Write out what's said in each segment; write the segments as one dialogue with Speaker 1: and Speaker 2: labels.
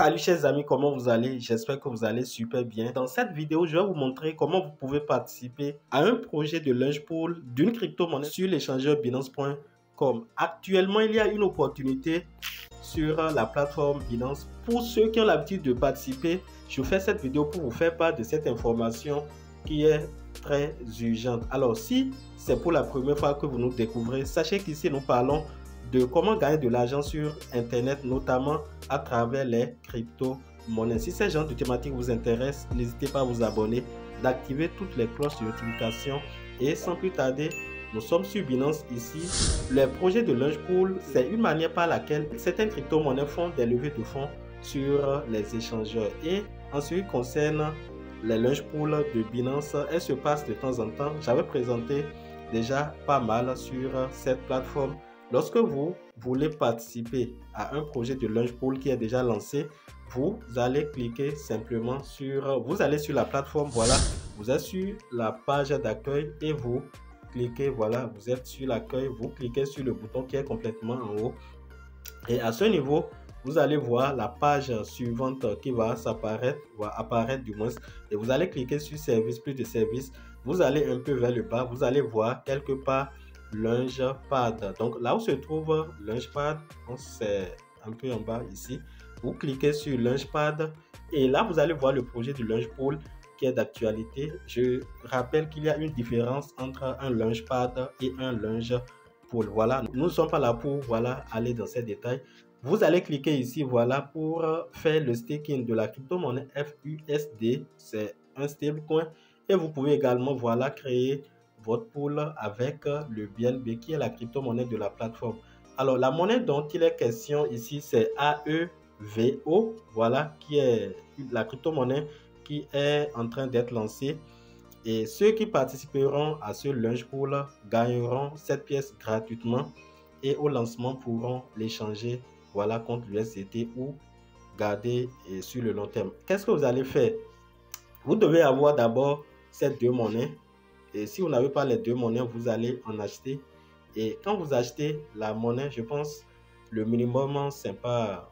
Speaker 1: Salut chers amis, comment vous allez? J'espère que vous allez super bien. Dans cette vidéo, je vais vous montrer comment vous pouvez participer à un projet de Launch Pool d'une crypto-monnaie sur l'échangeur Binance.com. Actuellement, il y a une opportunité sur la plateforme Binance. Pour ceux qui ont l'habitude de participer, je fais cette vidéo pour vous faire part de cette information qui est très urgente. Alors, si c'est pour la première fois que vous nous découvrez, sachez qu'ici, nous parlons de comment gagner de l'argent sur Internet, notamment à travers les crypto-monnaies. Si ce genre de thématique vous intéresse, n'hésitez pas à vous abonner, d'activer toutes les cloches de notification et sans plus tarder, nous sommes sur Binance ici. Le projet de Launch Pool, c'est une manière par laquelle certaines crypto-monnaies font des levées de fonds sur les échangeurs. Et en ce qui concerne les Launch Pool de Binance, elles se passent de temps en temps. J'avais présenté déjà pas mal sur cette plateforme. Lorsque vous voulez participer à un projet de Launch Pool qui est déjà lancé, vous allez cliquer simplement sur, vous allez sur la plateforme, voilà, vous êtes sur la page d'accueil et vous cliquez, voilà, vous êtes sur l'accueil, vous cliquez sur le bouton qui est complètement en haut. Et à ce niveau, vous allez voir la page suivante qui va apparaître du moins. Et vous allez cliquer sur service, plus de services. Vous allez un peu vers le bas, vous allez voir quelque part Launchpad. Donc là où se trouve Launchpad, c'est un peu en bas ici. Vous cliquez sur Launchpad et là vous allez voir le projet du Launch Pool qui est d'actualité. Je rappelle qu'il y a une différence entre un Launchpad et un Launch Pool. Voilà, nous ne sommes pas là pour aller dans ces détails. Vous allez cliquer ici voilà pour faire le staking de la crypto-monnaie FUSD. C'est un stablecoin et vous pouvez également créer votre pool avec le BNB qui est la crypto-monnaie de la plateforme. Alors la monnaie dont il est question ici c'est AEVO, voilà, qui est la crypto-monnaie qui est en train d'être lancée. Et ceux qui participeront à ce Launch Pool gagneront cette pièce gratuitement et au lancement pourront l'échanger voilà, contre l'USDT ou garder sur le long terme. Qu'est-ce que vous allez faire? Vous devez avoir d'abord ces deux monnaies. Et si vous n'avez pas les deux monnaies, vous allez en acheter. Et quand vous achetez la monnaie, je pense le minimum, c'est pas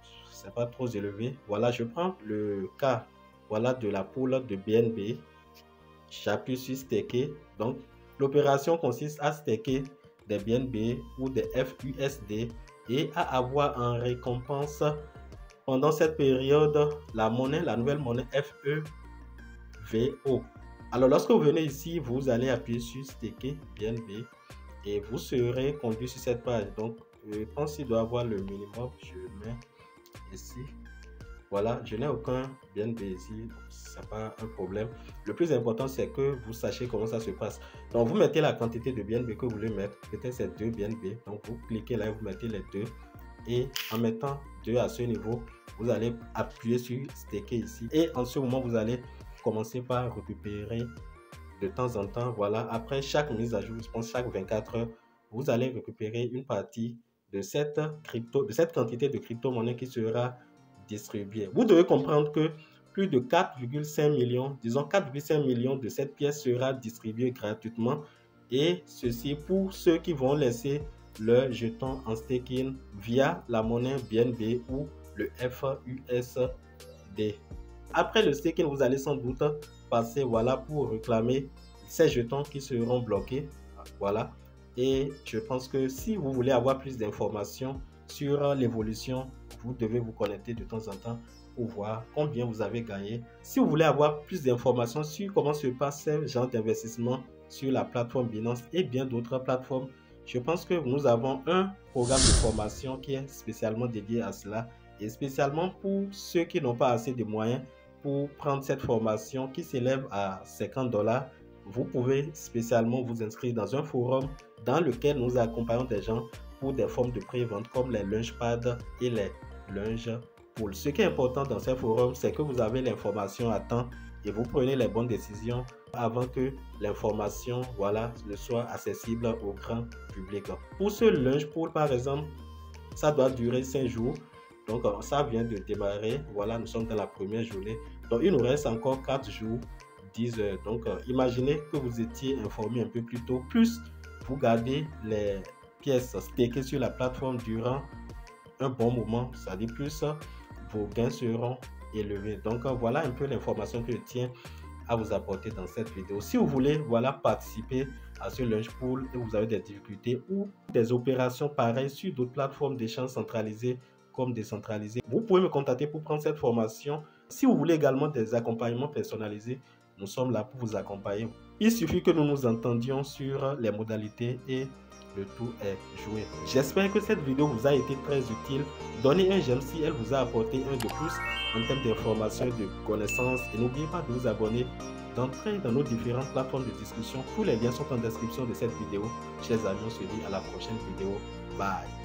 Speaker 1: trop élevé. Voilà, je prends le cas voilà, de la pool de BNB. J'appuie sur staker. Donc, l'opération consiste à staker des BNB ou des FUSD et à avoir en récompense pendant cette période la nouvelle monnaie FEVO. Alors, lorsque vous venez ici, vous allez appuyer sur staker BNB et vous serez conduit sur cette page. Donc, je pense qu'il doit avoir le minimum. Je mets ici. Voilà, je n'ai aucun BNB ici, ce n'est pas un problème. Le plus important, c'est que vous sachiez comment ça se passe. Donc, vous mettez la quantité de BNB que vous voulez mettre. Peut-être c'est 2 BNB. Donc, vous cliquez là et vous mettez les 2. Et en mettant 2 à ce niveau, vous allez appuyer sur staker ici. Et en ce moment, vous allez commencer par récupérer de temps en temps. Voilà, après chaque mise à jour, je pense chaque 24 heures, vous allez récupérer une partie de cette quantité de crypto-monnaie qui sera distribuée. Vous devez comprendre que plus de 4,5 millions, disons 4,5 millions de cette pièce sera distribuée gratuitement. Et ceci pour ceux qui vont laisser leur jeton en staking via la monnaie BNB ou le FUSD. Après le staking, vous allez sans doute passer voilà, pour réclamer ces jetons qui seront bloqués. Voilà. Et je pense que si vous voulez avoir plus d'informations sur l'évolution, vous devez vous connecter de temps en temps pour voir combien vous avez gagné. Si vous voulez avoir plus d'informations sur comment se passe ce genre d'investissement sur la plateforme Binance et bien d'autres plateformes, je pense que nous avons un programme de formation qui est spécialement dédié à cela et spécialement pour ceux qui n'ont pas assez de moyens pour prendre cette formation qui s'élève à 50 $. Vous pouvez spécialement vous inscrire dans un forum dans lequel nous accompagnons des gens pour des formes de pré-vente comme les Launchpad et les Launch Pool. Ce qui est important dans ces forums, c'est que vous avez l'information à temps et vous prenez les bonnes décisions avant que l'information ne soit accessible au grand public. Pour ce Launch Pool, par exemple, ça doit durer 5 jours. Donc, ça vient de démarrer. Voilà, nous sommes dans la première journée. Donc, il nous reste encore 4 jours, 10 heures. Donc, imaginez que vous étiez informé un peu plus tôt. Plus, vous gardez les pièces stakées sur la plateforme durant un bon moment. Ça dit plus, vos gains seront élevés. Donc voilà un peu l'information que je tiens à vous apporter dans cette vidéo. Si vous voulez participer à ce Launch Pool et vous avez des difficultés ou des opérations pareilles sur d'autres plateformes d'échange centralisées comme décentralisées, vous pouvez me contacter pour prendre cette formation. Si vous voulez également des accompagnements personnalisés, nous sommes là pour vous accompagner. Il suffit que nous nous entendions sur les modalités et le tout est joué. J'espère que cette vidéo vous a été très utile. Donnez un j'aime si elle vous a apporté un de plus en termes d'informations et de connaissances. Et n'oubliez pas de vous abonner, d'entrer dans nos différentes plateformes de discussion. Tous les liens sont en description de cette vidéo. Chers amis, on se dit à la prochaine vidéo. Bye.